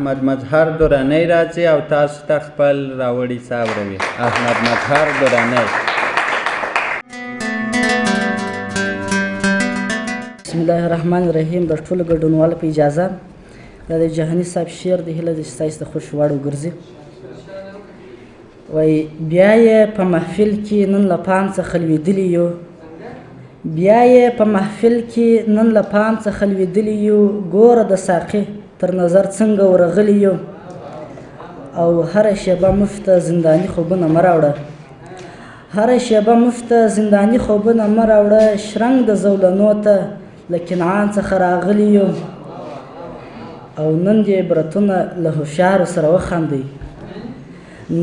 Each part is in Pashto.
احمد مظهر درانی راځي او تاسو ته خپل راوړي څه اوروي. احمد مظهر درانی. بسم الله الرحمن الرحیم. د ټولو ګډونوالو په اجازه دا د جهاني صاحب شعر د هیله د ستایس د خوښ وړ وګرځي. وایي بیا یې په محفل کې نن له پام څخه لوېدلي یو، بیا یې په محفل کې نن له پام څخه لوېدلي یو، ګوره د ساقي تر نظر څنګه ورغلي یو، او هره شیبه موږ ته زنداني خوبونه مه راوړه، هره شیبه موږ ته زنداني خوبونه مه راوړه، شرنګ د زولنو ته له کنعان څخه راغلي یو، او نن دې عبرتونه له هوښیارو سره وخاندئ،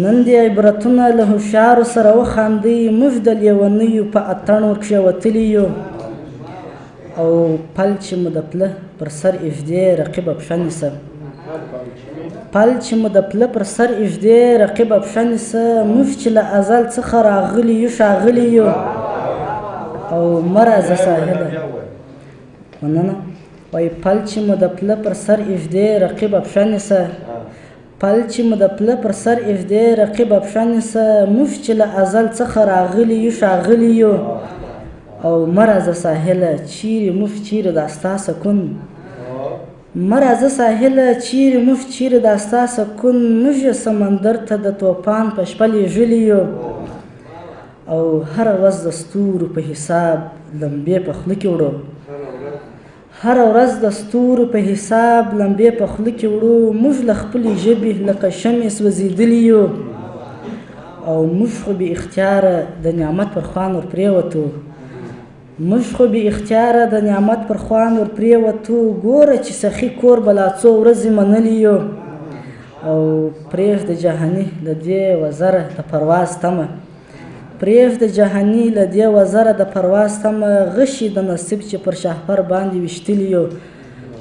نن دې عبرتونه له هوښیارو سره وخاندئ، موږ د لیونیو په اتڼ ورکښې وتلي یو، او پل چې مو د پله پر سر ایږدې رقیبه پښه نیسه، پل چې مو د پله پر سر ایږدې رقیبه پښه نیسه، موږ چې له ازل څخه راغلي یو ښاغلي یو، او مه راځه ساحله. مننه. وایي پل چې مو د پله پر سر ایږدې رقیبه پښه نیسه، پل چې مو د پله پر سر ایږدې رقیبه پښه نیسه، موږ چې له ازل څخه راغلي یو ښاغلي یو، او مه راځه ساحله چیرې موږ چیرې دا ستا سکون، مه راځه ساحله چیرې موږ چیرې دا ستا سکون، موږ یې سمندر ته د توپان په شپه لیږلي یو، او هره ورځ د ستورو په حساب لمبې په خوله کې وړو، هره ورځ د ستورو په حساب لمبې په خوله کې وړو، موږ له خپلې ژبې لکه شمعې سوځېدلي یو، او موږ خو بې اختیاره د نعمت پر خوان ور پرېوتو، موږ خو بې اختیاره د نعمت پر خوان ور پرېوتو، ګوره چې سخي کور به لا څو ورځې منلی یو، او پرېږده جهاني له دې وزره د پرواز تمه، پرېږده جهاني له دې وزره د پرواز تمه، غشي د نصیب چې پر شهپر باندې ویشتلي یو،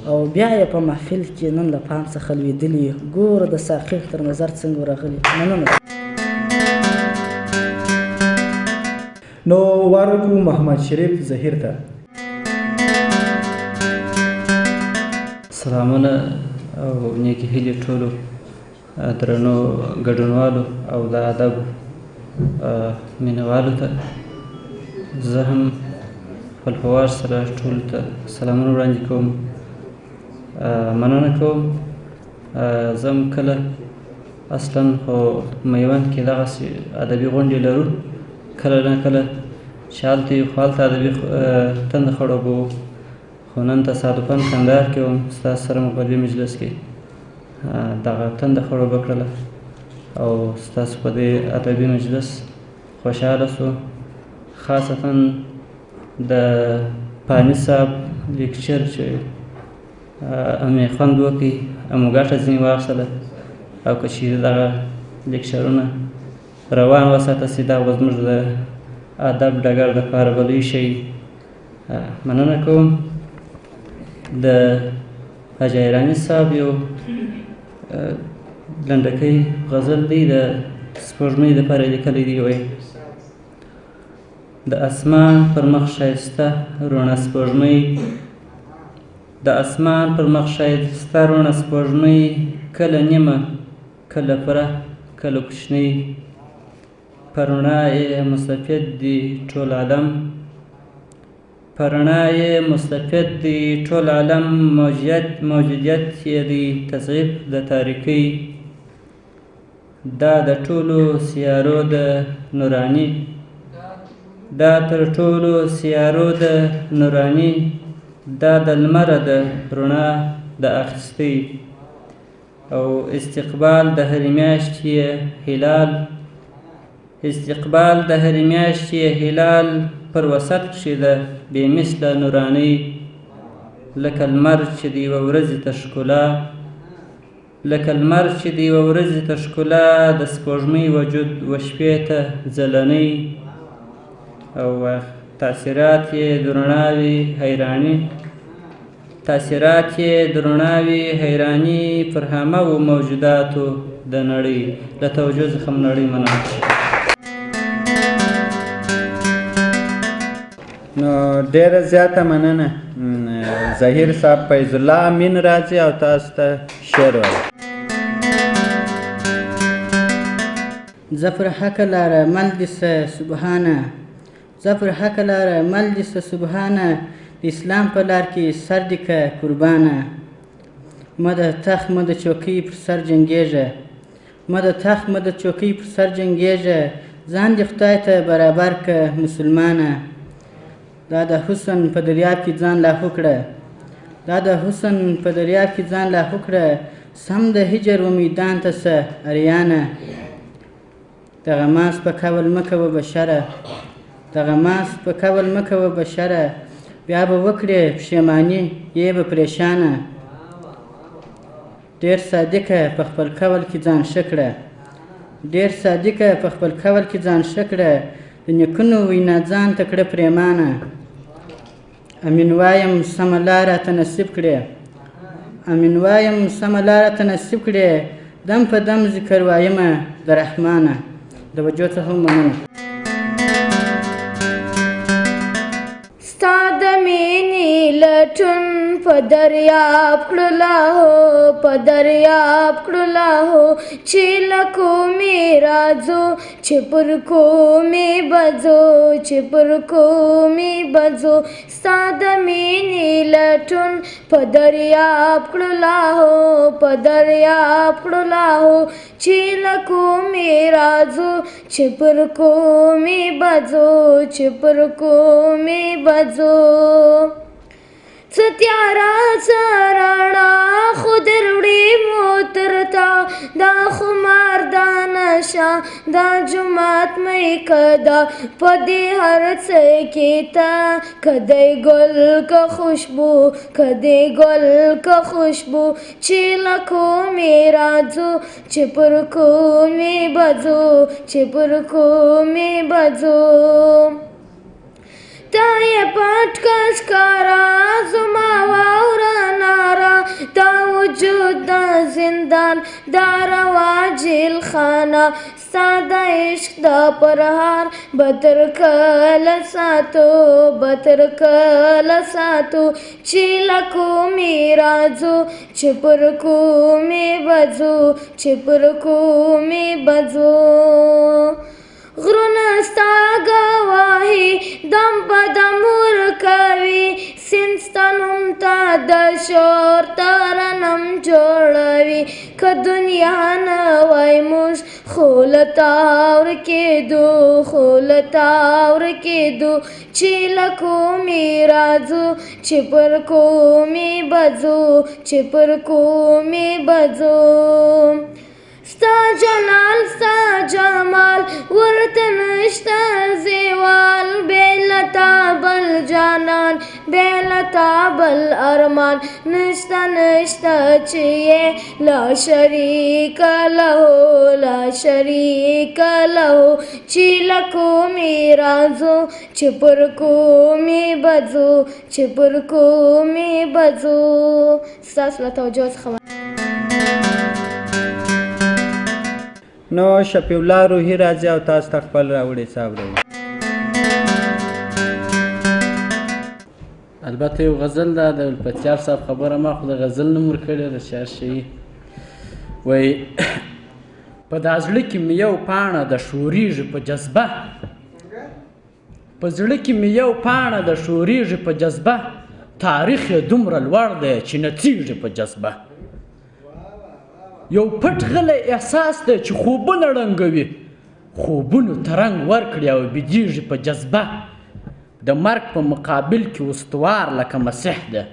او بیا یې په محفل کې نن له پام څخه لوېدلي یو، ګوره د ساقي تر نظر څنګه ورغلي. مننه. نو وار وکړو محمد شریف ظهیر ته. سلامونه او نیکې هیلې ټولو درنو ګډونوالو او د ادب مینوالو ته. زه هم خپل په وار سره ټولو ته سلامونه وړاندې کوم، مننه کوم. زه هم کله اصلا خو میوند کې دغسې ادبي غونډې لرو، کله نه کله چې هلته یو خو هلته ادبي تنده خړوبوو، خو نن تصادفاً کندهار کې وم، ستاسو سره مو په دې مجلس کې دغه تنده خړوبه کړله، او ستاسو په دې ادبي مجلس خوشحاله شو. خاصتا د پاني صاحب لیکچر چې مې خوند وکړي، مو ګټه ځینې واخیستله، او که چیرې دغه لیکچرونه روان وساتاسي، دا به زموږ د ادب ډګر دپاره به لوی شي. مننه کوم. د حاجي ایراني صاحب یو لنډکی غزل دی، د سپوږمۍ دپاره یې لیکلی دی. وایي د اسمان پر مخ ښایسته روڼه سپوږمۍ، د اسمان پر مخ ښایسته روڼه سپوږمۍ، کله نیمه کله پوره کله کوچنۍ، په رڼا یې مستفید دی ټول عالم، په رڼا یې مستفید دی ټول عالم، موجودیت یې دی تضعیف د تاریکۍ، دا د ټولو سیارو د نوراني، دا تر ټولو سیارو د نوراني، دا د لمره د رڼا د اخیستۍ، او استقبال د هرې میاشتې هلال، استقبال د هرې میاشتې هلال، پر وسط کښې د بې مثله نورانۍ، لکه لمر چې د یوه ورځې ته ښکلا، لکه لمر چې د یوه ورځې ته ښکلا، د سپوږمۍ وجود و شپې ته ځلنۍ، او تاثیرات یې د رڼاوې حیراني، تاثیرات یې د رڼاوې حیراني، پر همه موجوداتو د نړۍ. له توجه څخه نړۍ مننه. نو ډیره زیاته مننه. ظهیر صاحب فیض الله امین راځي او تاسو ته شعر وایي. زه پر حقه لاره مل دې سه سبحانه زه پر حقه لاره مل دې سه سبحانه د اسلام په لار کې سر دې که قربانه مه د تخت مه د چوکۍ پر سر جنګېږه مه د تخت مه د چوکۍ پر سر جنګېږه ځان دې خدای ته برابر که مسلمانه دا د حسن په دریاب کې ځان لاهو کړه دا د حسن په دریاب کې ځان لاهو کړه سم د هجر و میدان ته سه اریانه دغه ماس په کول مه کوه بشره دغه ماس په کول مه کوه بشره بیا به وکړې پښیماني یې به پریشانه ډېر صادقه په خپل کول کې ځان ښه کړه ډېر صادقه په خپل کول کې ځان ښه کړه د نیکونو وینا ځان ته کړه پرېمانه امین وایم سمه لار راته نصیب کړې امین وایم سمه لار راته نصیب کړې دم په دم ذکر وایمه د رحمانه د وجود څخه مننه ستا د مینې لټون په دریاب کړله هو په دریاب کړله هو چې له کومې راځو چې پر کومې بځو چې پر کومې بځو ستا د مینې لټون په دریاب کړله هو په دریاب کړله هو چې له کومې راځو چې پر کومې بځو چې پر کومې بځو څه تیاره څه رڼا خو در وړي مو تر تا دا خمار دا نشه دا جومات مې کده په دې هر څه کې ته کدی ګل که خوشبو کدی ګل که خوشبو چې له کومې راځو چې پر کومې بځو چې پر کومې بځو تا یې پټ کس کارا زما واوره نارا تا وجود دا زندان دا روا جیل خانه ستا د عشق دا پرهار بتر کله ساتو بتر کله ساتو چې له کومې راځو چې پر کومې بځو چې پر کومې بځو غرونه ستا ګواهي دم په دم ورکوي سیند ستا نوم ته د شور ترنم جوړوي که دنیا نه وای موږ خو له تا ورکېدو خو له تا ورکېدو چې له کومې راځو چې پر کومې بځو چې پر کومې بځو ستا جلال ستا جمال ورته نشته زیوال بې له تا بل جانان بې له تا بل ارمان نشته نشته چې یې لا شریک له لا شریک له چې له کومې راځو چې پر کومې بځو چې پر کومې بځو ستاسو له توجه څخه نو شفیع الله روحي راځي او تاسو ته خپل راوړي صاحب راوړي البته یو غزل ده د الفتیار صاحب خبره ما خو د غزل نوم ورکړی د شعر شعري وایي په دا زړه کې مې یو پاڼه د شورېږي په جذبه په زړه کې مې یو پاڼه د شورېږي په جذبه تاریخ یې دومره لوړ دی چې نڅېږي په جذبه یو پټ غلی احساس دی چې خوبونه ړنګوي خوبونو ته رنګ ورکړي او بیدېږي په جذبه د مرګ په مقابل کې استوار لکه مسیح ده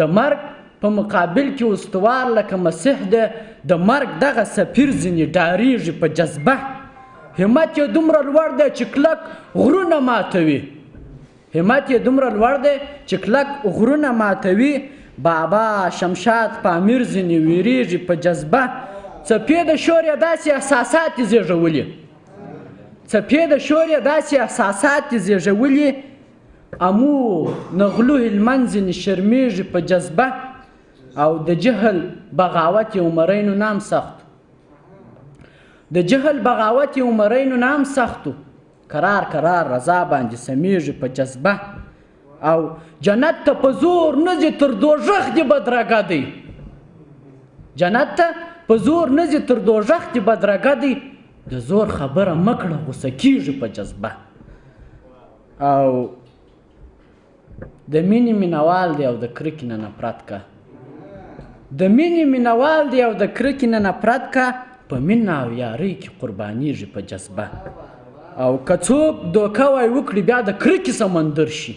د مرګ په مقابل کې استوار لکه مسیح ده د مرګ دغه سفیر ځینې ډارېږي په جذبه همت یې دومره لوړ دی چې کلک غرونه ماتوي همت یې دومره لوړ دی چې کلک غرونه ماتوي بابا شمشاد پامیر ځینې ویریږي په جذبه څپې د شور یې داسې احساسات یې زېږولي څپې د شور یې داسې احساسات یې زېږولي امو نغلو هلمند ځینې شرمېږي په جذبه او د جهل بغاوت یې عمرینو نام سخت د جهل بغاوت یې عمرینو نام سختو قرار قرار رضا باندې سمیږي په جذبه او جنت ته په زور نه ځي تر دوژخ دې بدرګه دی جنت ته په زور نه ځي تر دوژخ دې بدرګه دی د زور خبره مه کړه غوسه کېږي په جذبه. او د مینې مینوال دی او د کرکې نه نفرت که. د مینې مینوال دی او د کرکې نه نفرت که، په مینه او یارۍ کې قربانیږي په جذبه. او که څوک دوکه وای وکړي بیا د کرکې سمندر شي،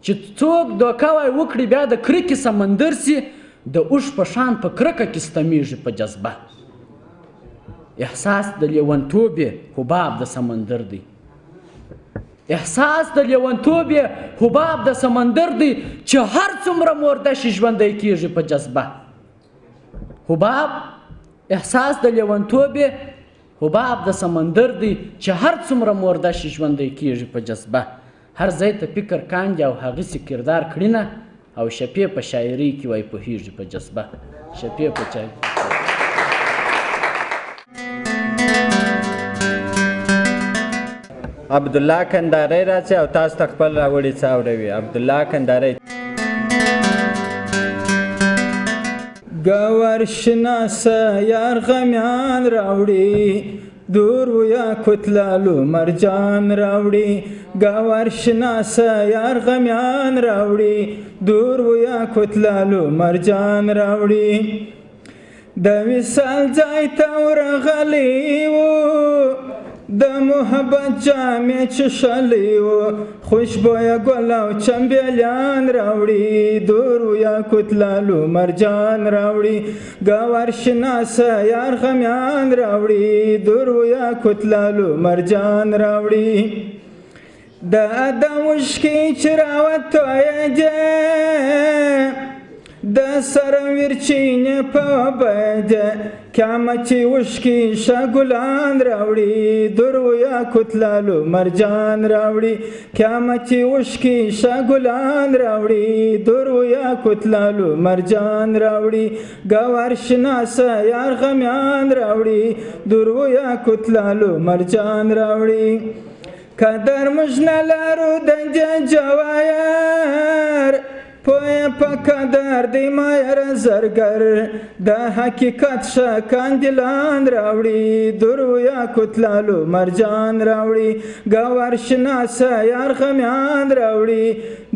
چې څوک دوکه وای وکړي بیا د کرکې سمندر سي، د اوښ په شان په کرکه کې ستمیږي په جذبه. احساس د لیونتوب یې حباب د سمندر دی. احساس د لیونتوب یې حباب د سمندر دی، چې هر څومره مرده شي ژوندی کېږي په جذبه. حباب احساس د لیونتوب یې حباب د سمندر دی، چې هر څومره مرده شي ژوندی کېږي په جذبه. هر ځای ته فکر کاندي او هغسې کردار کړینه، او شپې په شاعرۍ کې وای پوهېږي په جذبه. شپې په چای عبدالله کندهاری راځي او تاسو ته خپل راوړي څه اوروي. عبدالله کندهاری. گاور شناسه یار غمیان راوړي، دور و یا کتلالو مرجان راوړي. گاور شناسه یار غمیان راوړي، دور و یا کتلالو مرجان راوړي. د وصال ځای ته ورغلی و، د محبت جامې چښلی و، خوشبویه ګل او چمبیلیان راوړي، دور و یا کتلالو مرجان راوړي. گاور شناسه یار غمیان راوړي، دور و یا کتلالو مرجان راوړي. د ادم وشکې چې راوتویېدې، د سره ورچینې په وبیدې، قیامتي وشکې شه ګلان راوړي، دور و یا کتلالو مرجان راوړي. قیامتي وشکې شه ګلان راوړي، دور و یا کتلالو مرجان راوړي. گاور شناسه یار غمیان راوړي، دور و یا کتلالو مرجان راوړي. قدر موږ نه لرو د جواهر، پوی په قدر دی مایر زرګر، د حقیقت شه کاندلان راوړي، دور و یا کتلالو مرجان راوړي. گاور شناسه یار غمیان راوړي،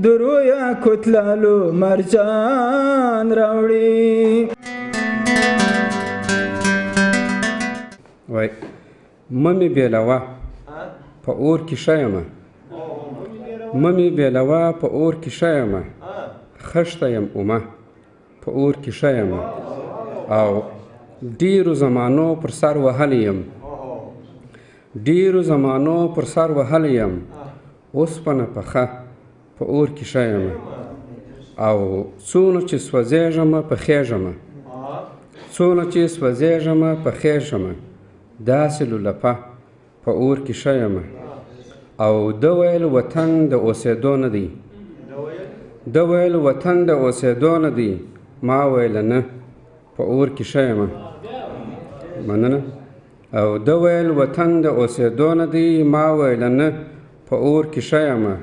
دور و یا کتلالو مرجان راوړي. وای ممی بیلوه په اور کې شیمه، ممی بیلوه په اور کې شیمه، خشته یم اومه په اور کې شیمه. او ډیرو زمانو پر سر وهلی یم، ډیرو زمانو پر سر وهلی یم، اوسپنه پخه په اور کې شیمه. او څونه چې سوځېږمه پخېږمه، څونه چې سوځېږمه پخېږمه، داسې لولپه په اور کې شیمه. او د ویل وطن د اوسېدو نه دی، د ویل وطن د اوسېدو نه دی، ما ویل نه په اور کې شیمه. مننه. او د ویل وطن د اوسېدو نه دی، ما ویل نه په اور کې شیمه.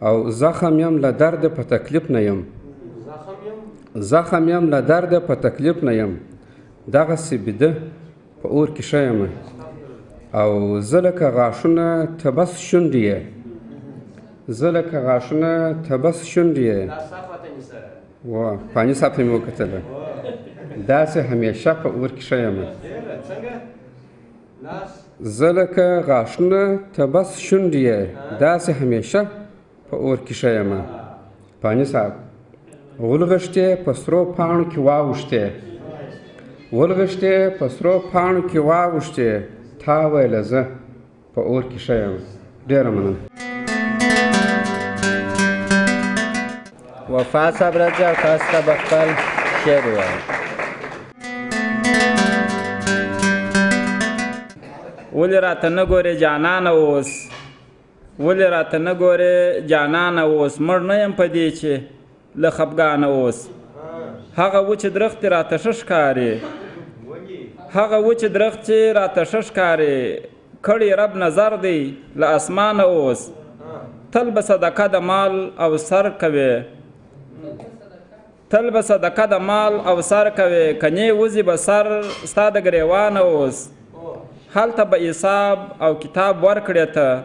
او زخم یم له درده په تکلیف نه یم، زخم یم له درده په تکلیف نه یم، دغسې بیده په اور کې شیمه. او زه لکه غاښونه ته بس شونډې یې، زه لکه غاښونه ته بس شونډې یې. وا پاني صاحب ته مې وکتله، داسې همیشه په اور کې شیمه. زه لکه غاښونه ته بس شونډې یې، داسې همیشه په اور کې شیمه. پاني صاحب ولغښتې په سرو پاڼو کې واوښتې، ولغښتې په سرو پاڼو کې واوښتې، تا ویله زه په اور کې شیمه. ډېره مننه. وفا صاحب راځي او تاسو ته به خپل شعر ووایي. ولې راته نه ګورې جانانه اوس، ولې راته نه ګورې جانانه اوس، مړ نه یم په دې چې له خفګانه اوس. هغه وچې درختې راته ښه ښکاري، هغه وچې درختې راته ښه ښکاري، کړي رب نظر دی له اسمانه اوس. تل به صدقه د مال او سر کوي، تل به صدقه د مال او سر کوي، کنې وځي به سر ستا د ګریوانه اوس. هلته به حساب او کتاب ورکړې ته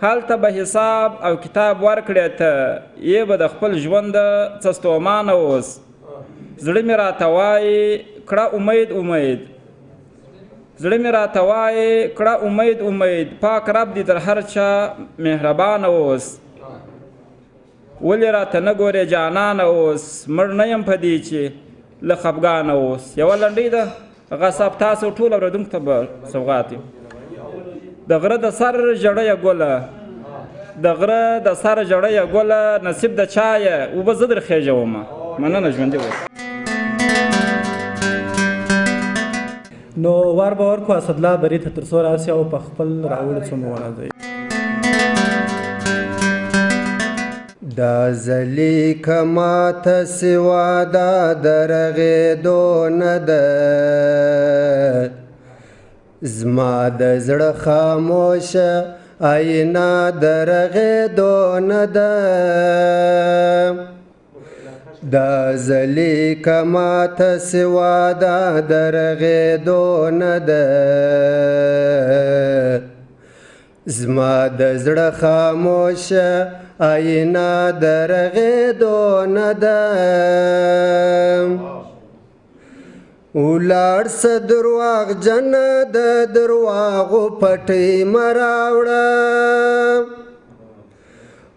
هلته به حساب او کتاب ورکړې ته یې به د خپل ژوند څه ستومانه اوس زړه مې راته وایي کړه امید زړه مې راته وایي کړه امید پاک رب دې تر هر چا مهربانه اوس ولې راته نه ګورې جانانه اوس مړ نه یم په دې چې له خفګانه اوس یوه لنډۍ ده غصب تاسو ټول اورېدونکو ته به سوغات د غره د سر ژړیه ګله د غره د سر ژړیه ګله نصیب د چا یې اوبه زه در خېژومه مننه ژوندي اوسه نو وار به ورکړو اسدالله بري ته تر څو راسي او په خپل راوړو څه مو ونازوي دا زلی کما ته سوا دا درغېدو نه ده زما د زړه خاموشه آینه درغېدو نه ده دا زلی کما ته سوا دا درغېدو نه ده زما د زړه خاموشه آینه درغېدو نه ده ولاړ څه درواغجن د درواغو پټۍ مه راوړه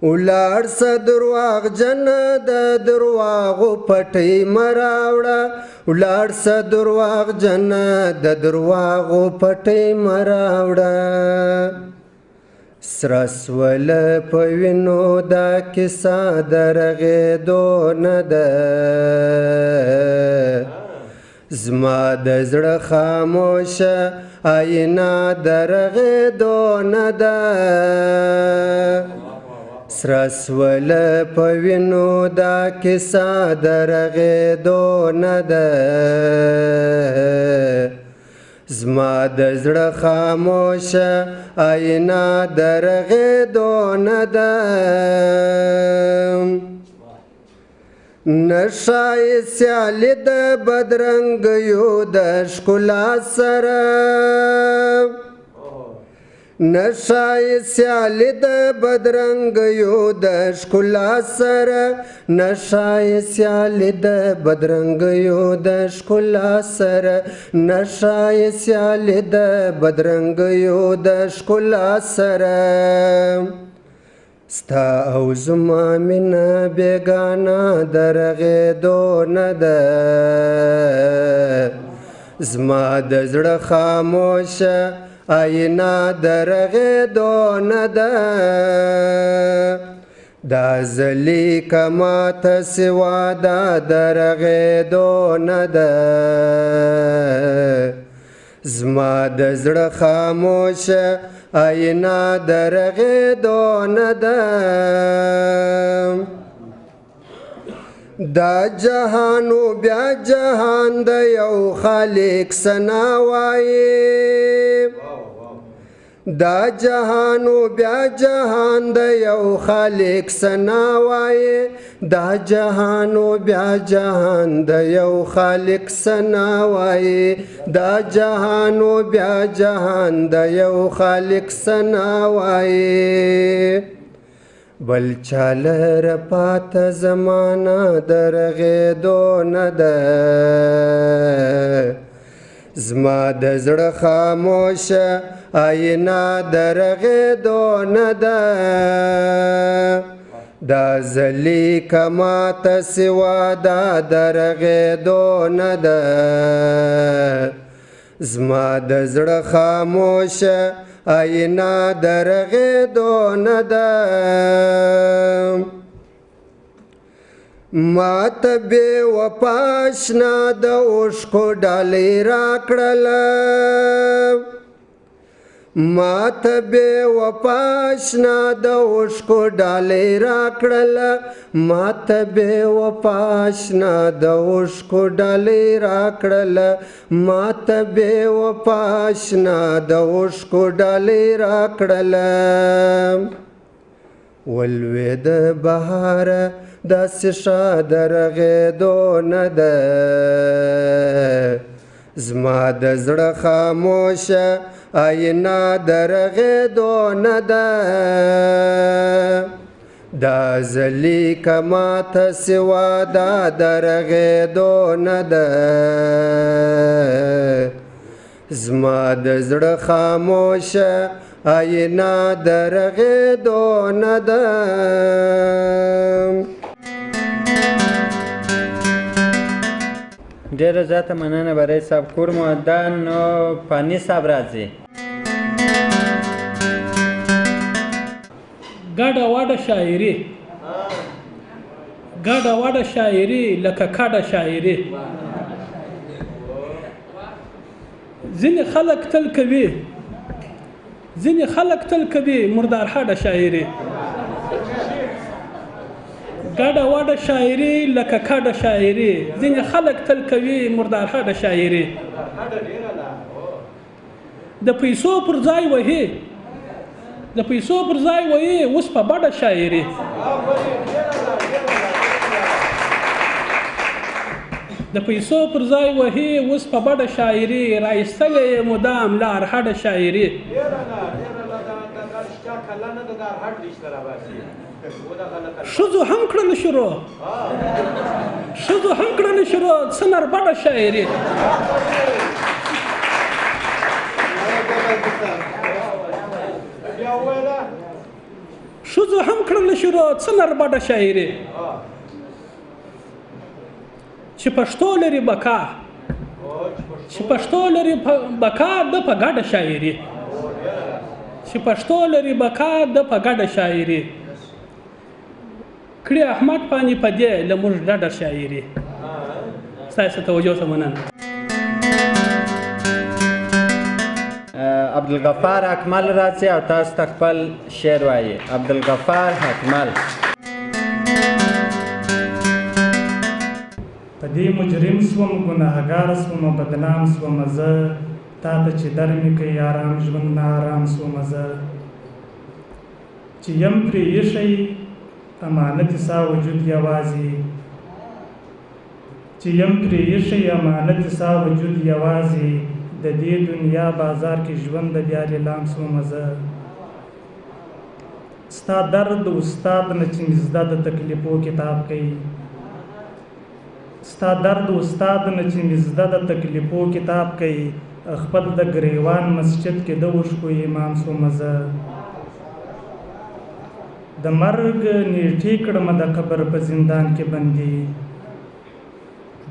ولاړ څه درواغجن د درواغو پټۍ مه راوړه ولاړ څه درواغجن د درواغو پټۍ مه راوړه سره سوله په وینو دا کیسه درغېدو نه ده زما د زړه خاموشه آینه درغېدو نه ده سره سوله په وینو دا کیسه درغېدو نه ده زما د زړه خاموشه آینه درغېدو نه ده نشای سیالی د بدرنګیو د ښکلا سره نشای سیالی د بدرنګیو د ښکلا سره نشای سیالی د بدرنګیو د ښکلا سره نشای سیالی د بدرنګیو د ښکلا سره ستا او زما مینه بېګانه درغېدو نه ده زما د زړه خاموشه آینه درغېدو نه ده دا زلی کما ته سوا دا درغېدو نه ده زما د زړه خاموشه آینه درغېدو نه ده دا جهان و بیا جهان د یو خالق ثنا وایي دا جهان و بیا جهان د یو خالق ثنا وایي دا جهان و بیا جهان د یو خالق ثنا وایي دا جهان و بیا جهان د یو خالق ثنا وایي بل چاله پاته زمانه درغېدو نه ده زما د زړه خاموشه آینه درغېدو نه ده دا زلی کما ته سوا دا درغېدو نه ده زما د زړه خاموشه آینه درغېدو نه ده ما ته بې وفا اشنا د اوښکو ډالۍ راکړله ما ته بې وفا اشنا د اوښکو ډالۍ راکړله ما ته بې وفا اشنا د اوښکو ډالۍ راکړله ما ته بې وفا اشنا د اوښکو ډالۍ راکړله ولوېده بهاره داسې ښه درغېدو نه ده زما د زړه خاموشه آینه د رغېدو نه ده دا زلی کماته سوا دا د رغېدو نه ده زما د زړه خاموشه آینه د رغېدو نه ده ډېره زیاته مننه برای صاحب کور مؤدن نو فانی صاحب راځي ګډه وډه شاعري ګډه وډه شاعري لکه کډه شاعري ځینې خلک تل کوي ځینې خلک تل کوي مردار هډه شاعري ګډه وډه شاعري لکه کډه شاعري ځینې خلک تل کوي مردار هډه شاعري د پیسو پر ځای وهي د پیسو پر ځای وهي اوس په بډه شاعري د پیسو پر ځای وهي اوس په بډه شاعري رایستلی مدام لار هډه شاعري ښځو هم کړل شروع ښځو هم کړل شروع څه نربډه شاعري ښځو هم کړل شروع څه نربډه شاعري چې پښتو لري بقا چې پښتو لري بقا د په ګډه شاعري چې پښتو لري بقا د په ګډه شاعري کړي احمد پانی په دې له موږ ډډه شاعري ستاسو توجه ته مننه عبدالغفار اکمل راځي او تاسو ته خپل شعر وایي عبدالغفار اکمل په دې مجرم سوم ګناهګار سوم بدنام سوم زه تا ته چې در مې کوي آرام ژوند نه آرام سوم زه چې یم پرې ایښی امانت سا وجود یوازې چې یم پرې ایښی امانت سا وجود یوازې د دې دنیا بازار کې ژوند د بیا لیلام سوم زه ستا درد استاد نه چې مې زده د تکلیفو کتاب کوي ستا درد استاد نه چې مې زده د تکلیفو کتاب کوي خپل د ګریوان مسجد کې د اوښکو امام سوم زه د مرګ نیټې کړم د قبر په زندان کې بندي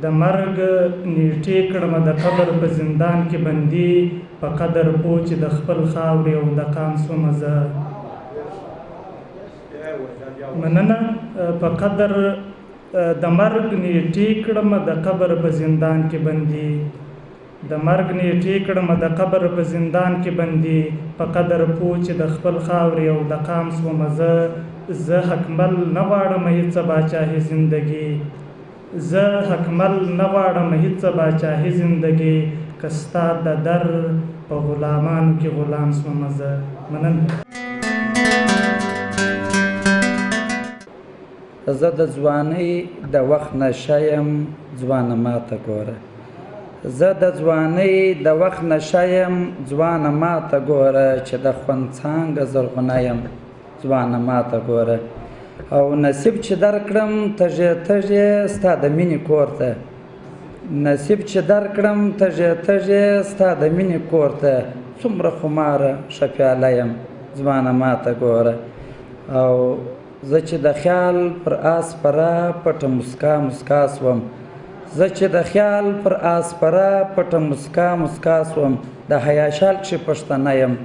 د مرګ نیټې کړم د قبر په زندان کې بندي په قدر پوه چې د خپل خاورې او د قام سوم زه مننه په قدر د مرګ نیټې کړم د قبر په زندان کې بندي د مرګ نیټې کړم د قبر په زندان کې بندي په قدر پوه چې د خپل خاورې او د قام سوم زه حکمل نه غواړم هېڅ باچاهي زندګي زه حکمل نه غواړم هېڅ باچاهي زندګي که ستا د در په غلامانو کې غلام سوم زه مننه زه د ځوانۍ د وخت نشه یم ځوانه ماته ګوره زه د ځوانۍ د وخت نشه یم ځوانه ماته ګوره چې د خوند څانګه زرغونه یم ځوانه ماته ګوره او نصیب چې درکړم تږې تږې ستا د مینې کور ته نصیب چې درکړم تږې تږې ستا د مینې کور ته څومره خماره ښه پیاله یم ځوانه ماته ګوره او زه چې د خیال پر آس پره پټه مسکا مسکا سوم زه چې د خیال پر آس پره پټه مسکا مسکا سوم د حیا شال کښې پښتنه یم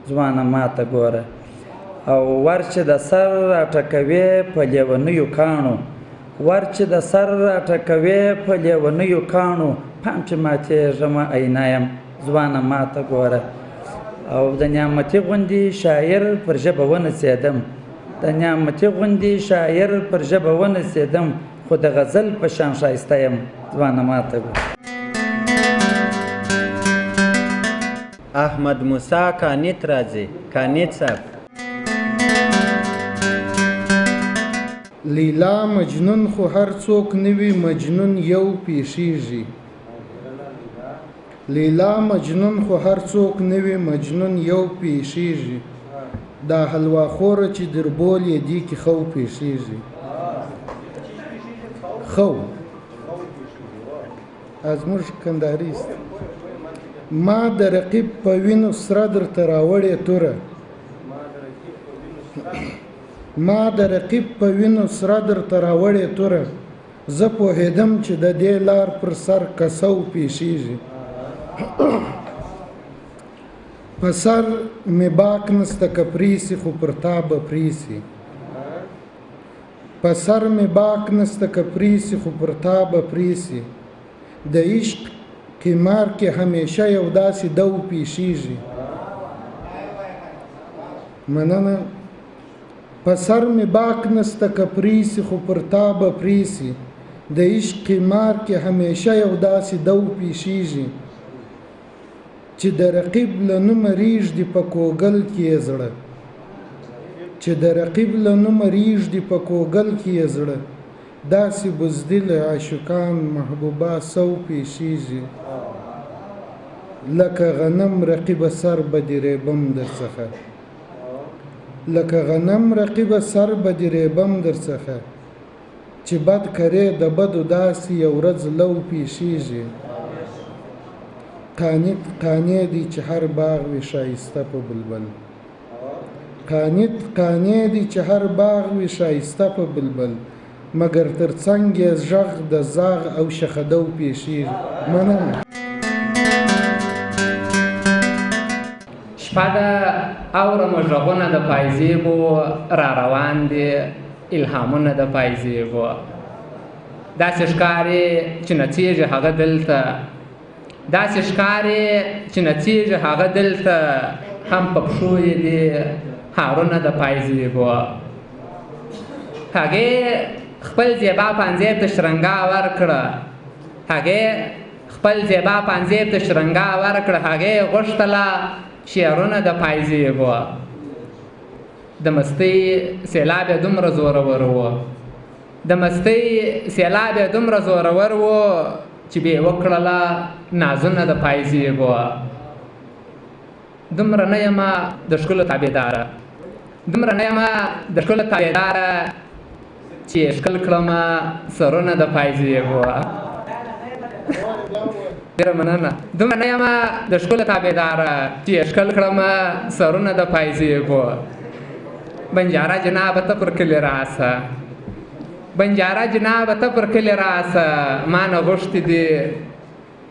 ځوانه ماته ګوره او ور چې د سر راټکوې په لیونیو کاڼو ور چې د سر راټکوې په لیونیو کاڼو پام چې ماتېږمه اینا یم ځوانه ماته ګوره او د نعمتي غوندې شاعر پر ژبه ونڅېدم د نعمتي غوندې شاعر پر ژبه ونڅېدم خو د غزل په شان ښایسته یم ځوانه ماته ګوره احمد موسی کانیت راځي کانیت صاحب لیلا مجنون خو هر څوک نوي مجنون یو پیښیږي لیلا مجنون خو هر څوک نه وي مجنون یو پیښیږي دا حلوا خوره چې دربول یې دی کې خو پیښیږي خو ازموږ کندهاري است ما د رقیب په وینو سره درته راوړې توره ما د رقیب په وینو سره درته راوړې توره زه پوهېدم چې د دې لار پر سر کسو پیښیږي په سر مې باک نسته که پریسي خو پر تا به پریسي په سر مې باک نسته که پریسي خو پر تا به پریسي د عشق قمار کې همیشه یو داسې دو پیښیږي مننه په سر مې باک نسته که پریسي خو پر تا به پریسي د عشق قمار کې همیشه یو داسې دو پیښیږي چې د رقیب له نومه ریږدي په کوګل کې یې زړه چې د رقیب له نومه ریږدي په کوګل کې یې زړه داسې بزدل عاشقان محبوبه سو پیښیږي لکه غنم رقیبه سر به دې ریبم درڅخه لکه غنم رقیبه سر به دې ریبم درڅخه چې بد کرې د بدو داسې یو ورځ لو پیښیږي قانت قانې دی چې هر باغ وي شایسته په بلبل قانت قانې دی چې هر باغ وي شایسته په بلبل مګر تر څنګ یې غږ د زاغ او شخدو پیښیږي مننه شپه ده اورم غږونه د پایزیبو را روان دي الهامونه د پایزیبو داسې ښکاري چې نڅیږي هغه دلته داسې ښکاري چې نڅیږي هغه دلته هم په پښو یې دي هارونه د پایزیبو هغې خپل زیبا پانځې ته شرنګا ورکړه هغې خپل زیبا پانځې ته شرنګا ورکړه هغې غوښتله شعرونه د پایزیبو د مستۍ سیلاب یې دومره زورور و د مستۍ سیلاب یې دومره زورور و چې بې وکړله نازونه د پایزیبو دومره نه یمه د ښکلو تابعداره دومره نه یمه د ښکلو تابعداره چې ښکل کړمه سرونه د پایزیبو ډېره مننه دومره نه یمه د ښکلو تابعداره چې ښکل کړمه سرونه د پایزیبو بنجاره جنابه ته پر کلي راسه بنجاره جنابه ته پر کلي راسه ما نه غوښتي دي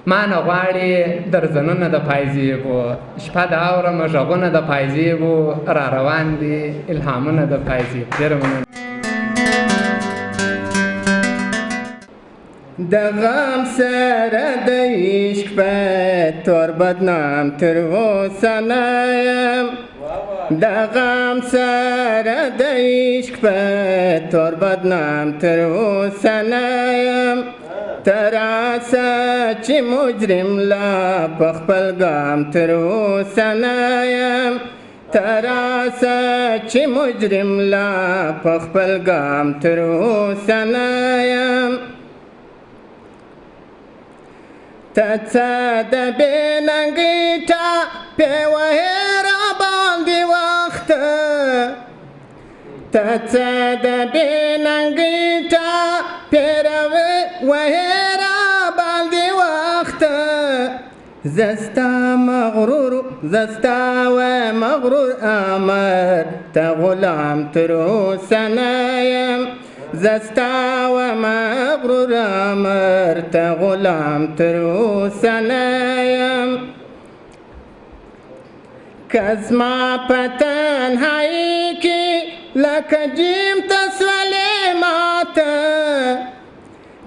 ما نه غواړي درزنونه د پایزیبو شپه د اورم غږونه د پایزیبو را روان دي الهامونه د پایزیبو ډېره مننه د غم سره د عشق په تور بدنام تر اوسه نه یم د غم سره د عشق په تور بدنام تر اوسه نه یم تر راسه چې مجرم لا په خپل ګام تر اوسه نه یم تر راسه چې مجرم لا په خپل ګام تر اوسه نه یم ته څه د بې ننګۍ ټاپې وهې راباندې وخته ته څه د بې ننګۍ ټاپې وهې راباندې وخته زه ستا مغرور زه ستا و مغرور امر ته غلام تر اوسه نه یم زه ستا و مغرور امر ته غلام تر اوسه نه یم که زما په تنهایي کې لکه جیم ته سولې ماته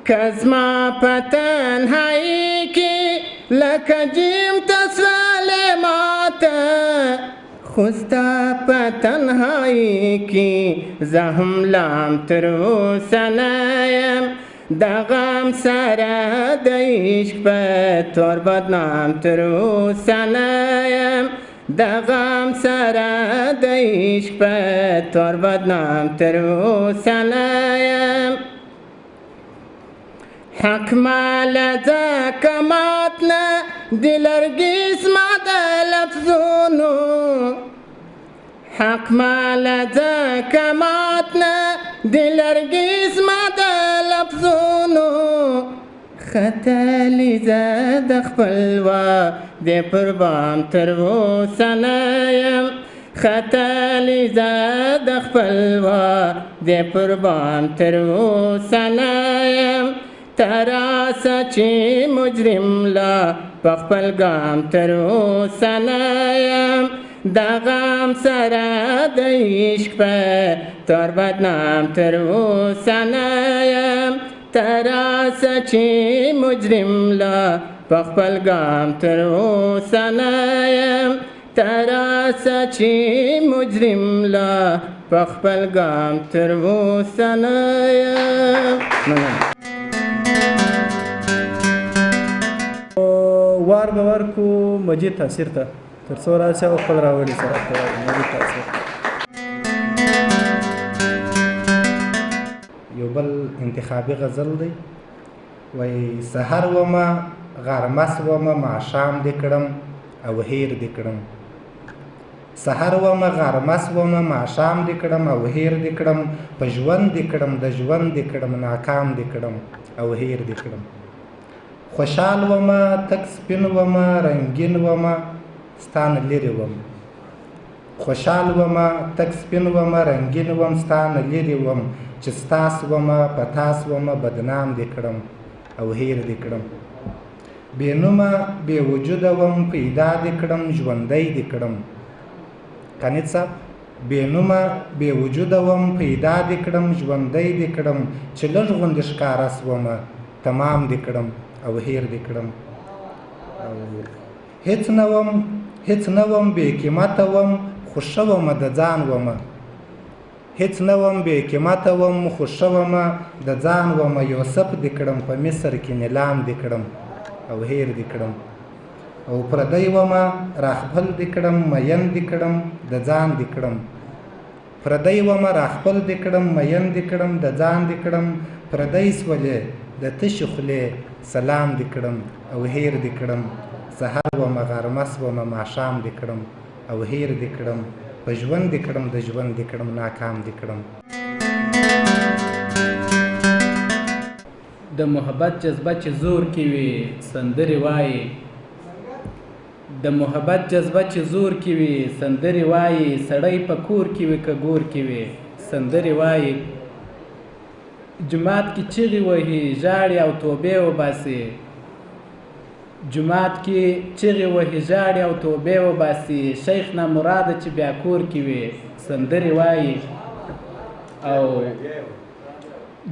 که زما په تنهایي کې لکه جیم ته سولې ماته خو ستا په تنهایي کې زه هم لام تر اوسه نه یم د غم سره د عشق په تور بدنام تر اوسه نه یم د غم سره د عشق په تور بدنام تر اوسه نه یم حق ماله ځکه مات نه د لرګي زما د لفظونو حق ماله ځکه مات نه د لرګي زما د لفظونو ختلی زه د خپل وعدې پر بام تر اوسه نه یم ختلی زه د خپل وعدې پر بام تر اوسه نه یم ته راسه چې مجرم لا په خپل ګام تر اوسه نه یم د غم سره د عشق په تور بدنام تر اوسه نه یم ته راسه چې مجرم لا په خپل ګام تر اوسه نه یم ته راسه چې مجرم لا په خپل ګام تر اوسه نه یم. وار به ورکو مجید تاثیر ته تر څو راشي او خپل راوړي سره مجید تاثیر. یو بل انتخابي غزل دی وایي سحر ومه غرمس ومه ماښام دې کړم او هیر دې کړم سحر ومه غرمس ومه ماښام دې کړم او هیر دې کړم په ژوند دې کړم د ژوند دې کړم ناکام دې کړم او هیر دې کړم خوشحال ومه تک سپین ومه رنګین ومه ستا نه لرې وم خوشحال ومه تک سپین ومه رنګین وم ستا نه لرې وم چې ستاس ومه په تاس ومه بدنام دې کړم او هیر دې کړم بې نومه بې وجوده وم پیدا دې کړم ژوندی دې کړم کنید صاحب بې نومه بې وجوده وم پیدا دې کړم ژوندی دې کړم چې لږ غوندې ښکاره سومه تمام دې کړم او هیر دې کړم او هیڅ نه وم بې قیمته وم خو ښه ومه د ځان ومه هیڅ نه وم بې قیمته وم خو ښه ومه د ځان ومه یوسف دې کړم په مصر کې نیلام دې کړم او هیر دې کړم او پردی ومه راخپل دې کړم مین دې کړم د ځان دې کړم پردی ومه راخپل دې کړم مین دې کړم د ځان دې کړم پردی سولې د تشې خولې سلام دې کړم او هیر دې کړم سحر ومه غرمس ومه ماښام دې کړم او هیر دې کړم په ژوند دې کړم د ژوند دې کړم ناکام دې کړم. د محبت جذبه چې زور کې وي سندرې وایي د محبت جذبه چې زور کې وي سندرې وایي سړی په کور کې وي که ګور کې وي سندرې وایي جماعت کې چیغې وهي ژاړي او توبې وباسي جماعت کې چیغې وهي ژاړي او توبې وباسي شیخ نامراده چې بیا کور کې وي سندرې وایي او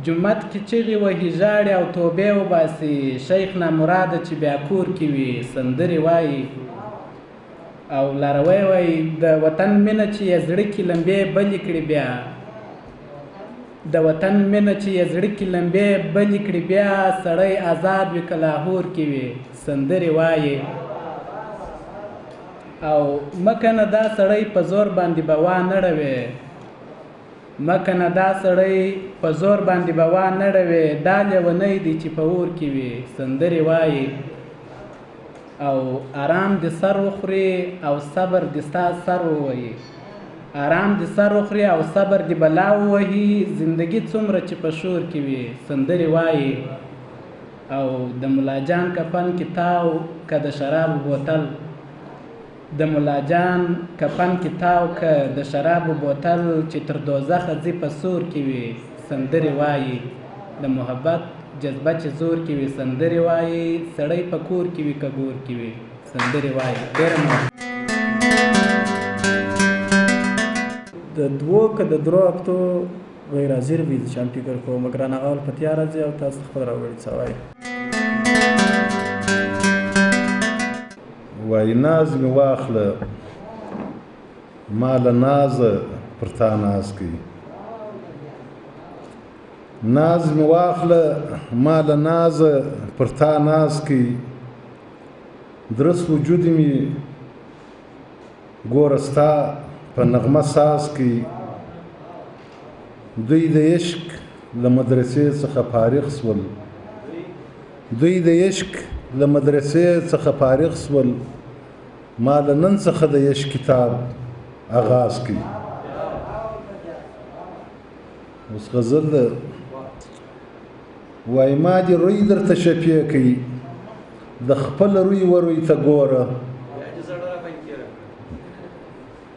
جماعت کې چیغې وهي ژاړي او توبې وباسي شیخ نامراده چې بیا کور کې وي سندرې وایي او لاروی وایي د وطن مینه چې یې زړه کې لمبې بلې کړي بیا د وطن مینه چې یې زړه کې لمبې بلې کړي بیا سړی آزاد وي که لاهور کې وي سندرې وایي او مکه نه دا سړی په زور باندې به وانړوي مکه نه دا سړی په زور باندې به وانړوي دا لیونی دی چې په اور کې وي سندرې وایي او آرام دې سر وخوري او صبر دې ستا سر ووهي آرام دې سر وخوري او صبر دې بلا ووهي زندگی څومره چې په شور کې وي سندرې وایي او د ملاجان کفن کې تاو که د شرابو بوتل د ملاجان کفن کې تاو که د شرابو بوتل چې تر دوزخه ځي په سور کې وي سندرې وایي د محبت جذبه چې زور کې وي سندرې وایي سړی په کور کې وي که ګور کې وي سندرې وایي ډېره د دوو که د درو هفتو غیر حاضر وي چې هم فکر کوم ګران هغه ول په تیار راځي او تاسو خپل راوړي څه وایي وایي ناز مې واخله ما له نازه پر تا ناز کوي ناز مې واخله ما له نازه پر تا ناز کوي درس وجود مې ګوره ستا په نغمه ساز کوي دوی د عشق له مدرسې څخه فارغ شول دوی د عشق له مدرسې څخه فارغ شول ما له نن څخه د عشق کتاب آغاز کړي. اوس غزل ده وایي ما دې روی درته شفیع کړي د خپل روی وروی ته ګوره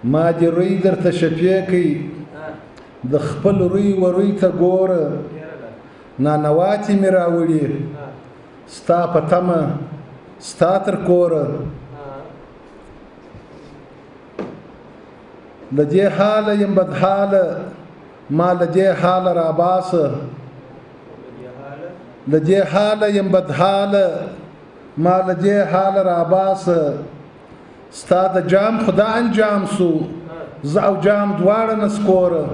ما دې روی درته شفیع کړي د خپل روی وروی ته ګوره نانواتې مې راوړي ستا په تمه ستا تر کوره له دې حاله یم بدحاله ما له دې حاله راباسه له دې حاله یم بدحاله ما له دې حاله راباسه ستا د جام خدا انجام سو زه او جام دواړه نسکوره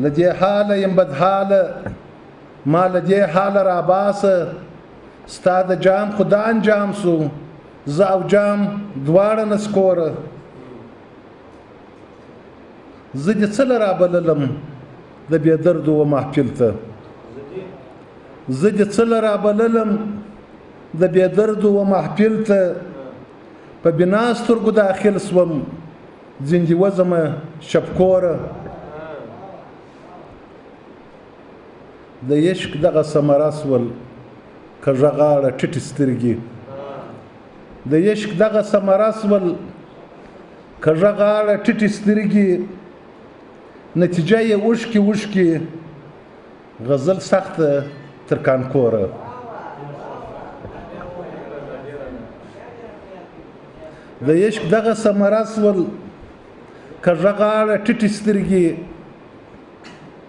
له دې حاله یم بدحاله ما له دې حاله راباسه ستا د جام خدا انجام سو زه او جام دواړه نسکوره زه دې څه له رابللم د بې دردو و محفل ته زه دې څه له رابللم د بې دردو و محفل ته په بنا سترګو داخل سوم ځینې وزمه شپکوره د عشق دغه ثمره سول کږه غاړه ټیټې سترګې د عشق دغه ثمره سول کږه غاړه ټیټې سترګې نتیجه یې اوښکې اوښکې غزل سخته تر کانکوره د عشق دغه ثمره سول کږه غاړه ټیټې سترګې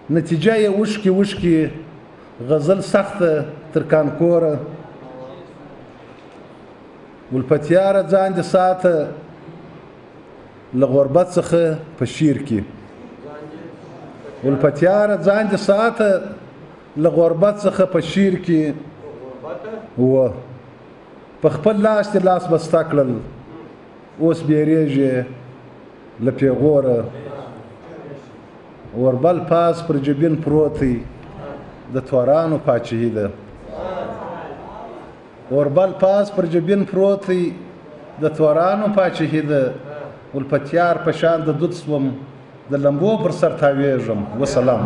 نتیجه یې اوښکې اوښکې غزل سخته تر کانکوره ولپتیاره ځان دې ساته له غربت څخه په شیر کې ولپتیاره ځان دې ساته له غربت څخه په شیر کې و په خپل لاس دې لاس بسته کړل اوس بیریږي له پیغوره وربل پاس پر جبین پروت دی د تورانو پاچهي ده وربل پاس پر جبین پروت دی د تورانو پاچهي ده ولپتیار په شان د دود سوم د لمبو پر سر تاویږم وسلام